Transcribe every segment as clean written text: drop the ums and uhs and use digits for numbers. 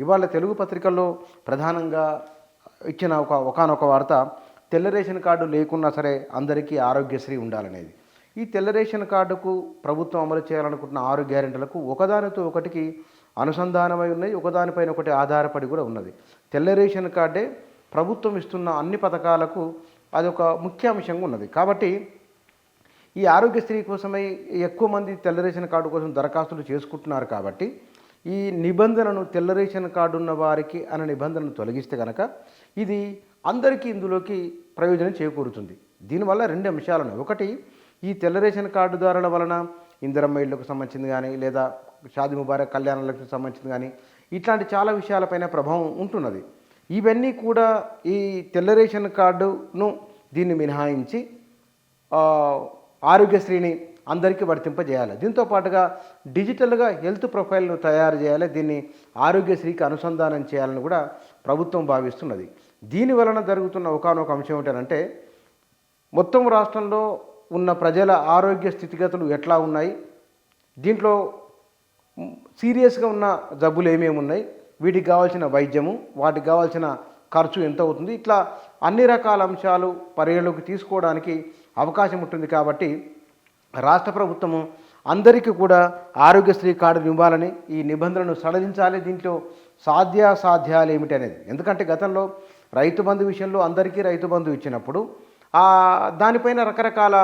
ఇవాళ తెలుగు పత్రికల్లో ప్రధానంగా ఇచ్చిన ఒకానొక వార్త, తెల్ల రేషన్ కార్డు లేకున్నా సరే అందరికీ ఆరోగ్యశ్రీ ఉండాలనేది. ఈ తెల్ల రేషన్ కార్డుకు ప్రభుత్వం అమలు చేయాలనుకుంటున్న 6 గ్యారెంటీలకు ఒకదానితో ఒకటికి అనుసంధానమై ఉన్నాయి, ఒకదానిపైన ఒకటి ఆధారపడి కూడా ఉన్నది. తెల్ల రేషన్ కార్డే ప్రభుత్వం ఇస్తున్న అన్ని పథకాలకు అదొక ముఖ్య అంశంగా ఉన్నది. కాబట్టి ఈ ఆరోగ్యశ్రీ కోసమై ఎక్కువ మంది తెల్ల రేషన్ కార్డు కోసం దరఖాస్తులు చేసుకుంటున్నారు. కాబట్టి ఈ నిబంధనను, తెల్ల రేషన్ కార్డు ఉన్న వారికి అనే నిబంధనను తొలగిస్తే కనుక ఇది అందరికీ ఇందులోకి ప్రయోజనం చేకూరుతుంది. దీనివల్ల 2 అంశాలు ఉన్నాయి. ఒకటి, ఈ తెల్ల రేషన్ కార్డుదారుల వలన ఇందిరమ్మ ఇళ్లకు సంబంధించింది కానీ, లేదా షాదీ ముబారక్ కళ్యాణాలకు సంబంధించింది కానీ, ఇట్లాంటి చాలా విషయాలపైన ప్రభావం ఉంటున్నది. ఇవన్నీ కూడా ఈ తెల్ల రేషన్ కార్డును దీన్ని మినహాయించి ఆరోగ్యశ్రీని అందరికీ వర్తింపజేయాలి. దీంతో పాటుగా డిజిటల్గా హెల్త్ ప్రొఫైల్ను తయారు చేయాలి. దీన్ని ఆరోగ్యశ్రీకి అనుసంధానం చేయాలని కూడా ప్రభుత్వం భావిస్తున్నది. దీని వలన జరుగుతున్న ఒకానొక అంశం ఏంటంటే, మొత్తం రాష్ట్రంలో ఉన్న ప్రజల ఆరోగ్య స్థితిగతులు ఎట్లా ఉన్నాయి, దీంట్లో సీరియస్గా ఉన్న జబ్బులు ఏమేమి ఉన్నాయి, వీటికి కావాల్సిన వైద్యము, వాటికి కావాల్సిన ఖర్చు ఎంత అవుతుంది, ఇట్లా అన్ని రకాల అంశాలు పరిగణలోకి తీసుకోవడానికి అవకాశం ఉంటుంది. కాబట్టి రాష్ట్ర ప్రభుత్వము అందరికీ కూడా ఆరోగ్యశ్రీ కార్డును ఇవ్వాలని, ఈ నిబంధనలను సడలించాలి. దీంట్లో సాధ్యాసాధ్యాలు ఏమిటి అనేది, ఎందుకంటే గతంలో రైతు బంధు విషయంలో అందరికీ రైతు బంధు ఇచ్చినప్పుడు దానిపైన రకరకాల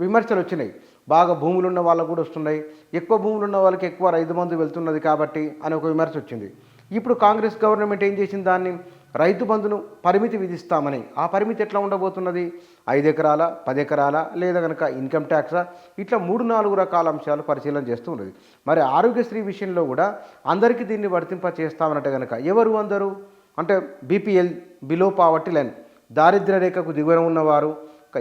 విమర్శలు వచ్చినాయి. బాగా భూములు ఉన్న వాళ్ళకు కూడా వస్తున్నాయి, ఎక్కువ భూములు ఉన్న వాళ్ళకి ఎక్కువ రైతు బంధు వెళ్తున్నది కాబట్టి అని ఒక విమర్శ వచ్చింది. ఇప్పుడు కాంగ్రెస్ గవర్నమెంట్ ఏం చేసింది, దాన్ని రైతు బంధును పరిమితి విధిస్తామని. ఆ పరిమితి ఎట్లా ఉండబోతున్నది, 5 ఎకరాల, 10 ఎకరాల, లేదా కనుక ఇన్కమ్ ట్యాక్సా, ఇట్లా 3-4 రకాల అంశాలు పరిశీలన చేస్తూ ఉన్నది. మరి ఆరోగ్యశ్రీ విషయంలో కూడా అందరికీ దీన్ని వర్తింప చేస్తామన్నట్టు కనుక ఎవరు అందరూ అంటే బీపీఎల్, బిలో పావర్టీ లైన్, దారిద్ర్య రేఖకు దిగువన ఉన్నవారు,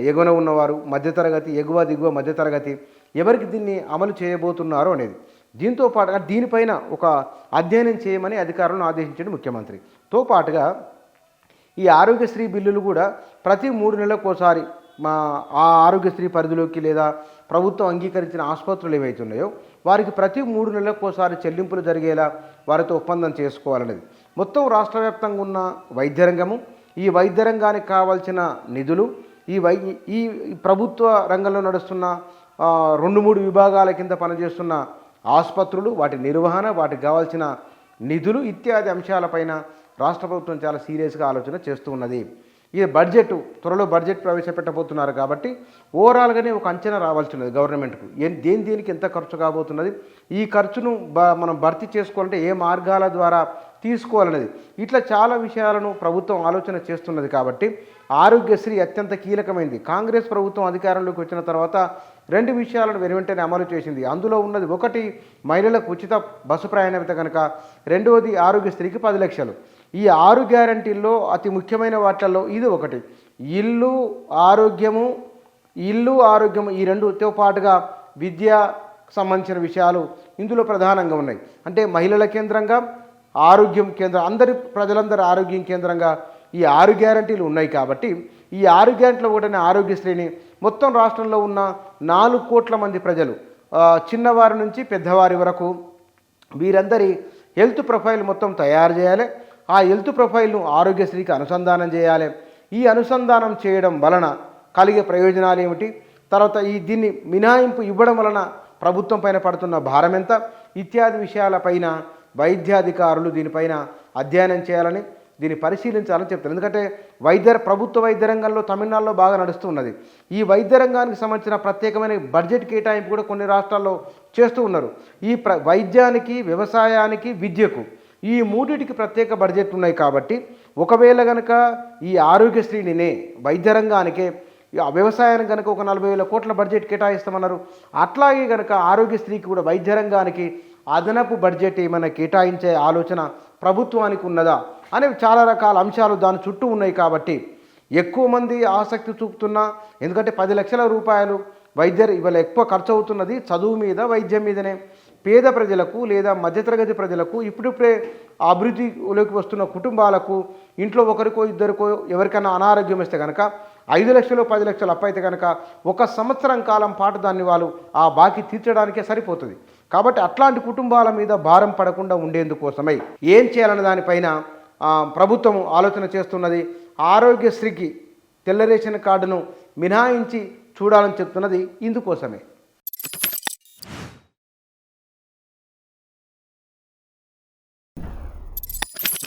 ఎగువన ఉన్నవారు, మధ్యతరగతి, ఎగువ దిగువ మధ్యతరగతి, ఎవరికి దీన్ని అమలు చేయబోతున్నారు అనేది. దీంతో పాటుగా దీనిపైన ఒక అధ్యయనం చేయమని అధికారులను ఆదేశించాడు ముఖ్యమంత్రితో పాటుగా ఈ ఆరోగ్యశ్రీ బిల్లులు కూడా ప్రతి 3 నెలలకోసారి ఆ ఆరోగ్యశ్రీ పరిధిలోకి లేదా ప్రభుత్వం అంగీకరించిన ఆసుపత్రులు ఏవైతే ఉన్నాయో వారికి ప్రతి 3 నెలలకోసారి చెల్లింపులు జరిగేలా వారితో ఒప్పందం చేసుకోవాలనేది. మొత్తం రాష్ట్ర వ్యాప్తంగా ఉన్న వైద్య రంగము, ఈ వైద్య రంగానికి కావాల్సిన నిధులు, ఈ ప్రభుత్వ రంగంలో నడుస్తున్న 2-3 విభాగాల కింద పనిచేస్తున్న ఆసుపత్రులు, వాటి నిర్వహణ, వాటికి కావాల్సిన నిధులు ఇత్యాది అంశాలపైన రాష్ట్ర ప్రభుత్వం చాలా సీరియస్గా ఆలోచన చేస్తూ ఉన్నది. ఈ త్వరలో బడ్జెట్ ప్రవేశపెట్టబోతున్నారు కాబట్టి ఓవరాల్గానే ఒక అంచనా రావాల్సి ఉన్నది గవర్నమెంట్కు. దేనికి ఎంత ఖర్చు కాబోతున్నది, ఈ ఖర్చును మనం భర్తీ చేసుకోవాలంటే ఏ మార్గాల ద్వారా తీసుకోవాలనేది, ఇట్లా చాలా విషయాలను ప్రభుత్వం ఆలోచన చేస్తున్నది. కాబట్టి ఆరోగ్యశ్రీ అత్యంత కీలకమైంది. కాంగ్రెస్ ప్రభుత్వం అధికారంలోకి వచ్చిన తర్వాత 2 విషయాలను వెనువెంటనే అమలు చేసింది. అందులో ఉన్నది, ఒకటి మహిళలకు ఉచిత బస్సు ప్రయాణం కనుక, రెండవది ఆరోగ్యశ్రీకి 10 లక్షలు. ఈ 6 గ్యారంటీల్లో అతి ముఖ్యమైన వాటిల్లో ఇది ఒకటి. ఇల్లు ఆరోగ్యము ఈ 2తో పాటుగా విద్యకు సంబంధించిన విషయాలు ఇందులో ప్రధానంగా ఉన్నాయి. అంటే మహిళల కేంద్రంగా, ఆరోగ్యం కేంద్రం, ప్రజలందరి ఆరోగ్యం కేంద్రంగా ఈ 6 గ్యారంటీలు ఉన్నాయి. కాబట్టి ఈ 6 గ్యారంటీలో ఒకటైన ఆరోగ్యశ్రీని మొత్తం రాష్ట్రంలో ఉన్న 4 కోట్ల మంది ప్రజలు, చిన్నవారి నుంచి పెద్దవారి వరకు, వీరందరి హెల్త్ ప్రొఫైల్ మొత్తం తయారు చేయాలి. ఆ హెల్త్ ప్రొఫైల్ను ఆరోగ్యశ్రీకి అనుసంధానం చేయాలి. ఈ అనుసంధానం చేయడం వలన కలిగే ప్రయోజనాలు ఏమిటి, తర్వాత దీన్ని మినహాయింపు ఇవ్వడం వలన ప్రభుత్వం పైన పడుతున్న భారం ఎంత, ఇత్యాది విషయాలపైన వైద్యాధికారులు దీనిపైన అధ్యయనం చేయాలని, దీన్ని పరిశీలించాలని చెప్తారు. ఎందుకంటే ప్రభుత్వ వైద్య రంగంలో తమిళనాడులో బాగా నడుస్తూ ఉన్నది. ఈ వైద్య రంగానికి సంబంధించిన ప్రత్యేకమైన బడ్జెట్ కేటాయింపు కూడా కొన్ని రాష్ట్రాల్లో చేస్తూ ఉన్నారు. ఈ వైద్యానికి, వ్యవసాయానికి, విద్యకు ఈ 3టికి ప్రత్యేక బడ్జెట్ ఉన్నాయి. కాబట్టి ఒకవేళ కనుక ఈ ఆరోగ్యశ్రీనినే వైద్య రంగానికే, వ్యవసాయానికి కనుక ఒక 40,000 కోట్ల బడ్జెట్ కేటాయిస్తామన్నారు, అట్లాగే కనుక ఆరోగ్యశ్రీకి కూడా వైద్య రంగానికి అదనపు బడ్జెట్ ఏమైనా కేటాయించే ఆలోచన ప్రభుత్వానికి ఉన్నదా అనేవి చాలా రకాల అంశాలు దాని చుట్టూ ఉన్నాయి. కాబట్టి ఎక్కువ మంది ఆసక్తి చూపుతున్నా, ఎందుకంటే 10 లక్షల రూపాయలు ఇవాళ ఎక్కువ ఖర్చు అవుతున్నది చదువు మీద, వైద్యం మీదనే. పేద ప్రజలకు లేదా మధ్యతరగతి ప్రజలకు, ఇప్పుడిప్పుడే అభివృద్ధిలోకి వస్తున్న కుటుంబాలకు, ఇంట్లో ఒకరికో ఇద్దరికో ఎవరికైనా అనారోగ్యం వస్తే కనుక 5 లక్షలు 10 లక్షలు అప్పు అయితే కనుక 1 సంవత్సరం కాలం పాటు దాన్ని వాళ్ళు ఆ బాకీ తీర్చడానికే సరిపోతుంది. కాబట్టి అట్లాంటి కుటుంబాల మీద భారం పడకుండా ఉండేందుకోసమై ఏం చేయాలన్న దానిపైన ప్రభుత్వం ఆలోచన చేస్తున్నది. ఆరోగ్యశ్రీకి తెల్ల రేషన్ కార్డును మినహాయించి చూడాలని చెప్తున్నది ఇందుకోసమే.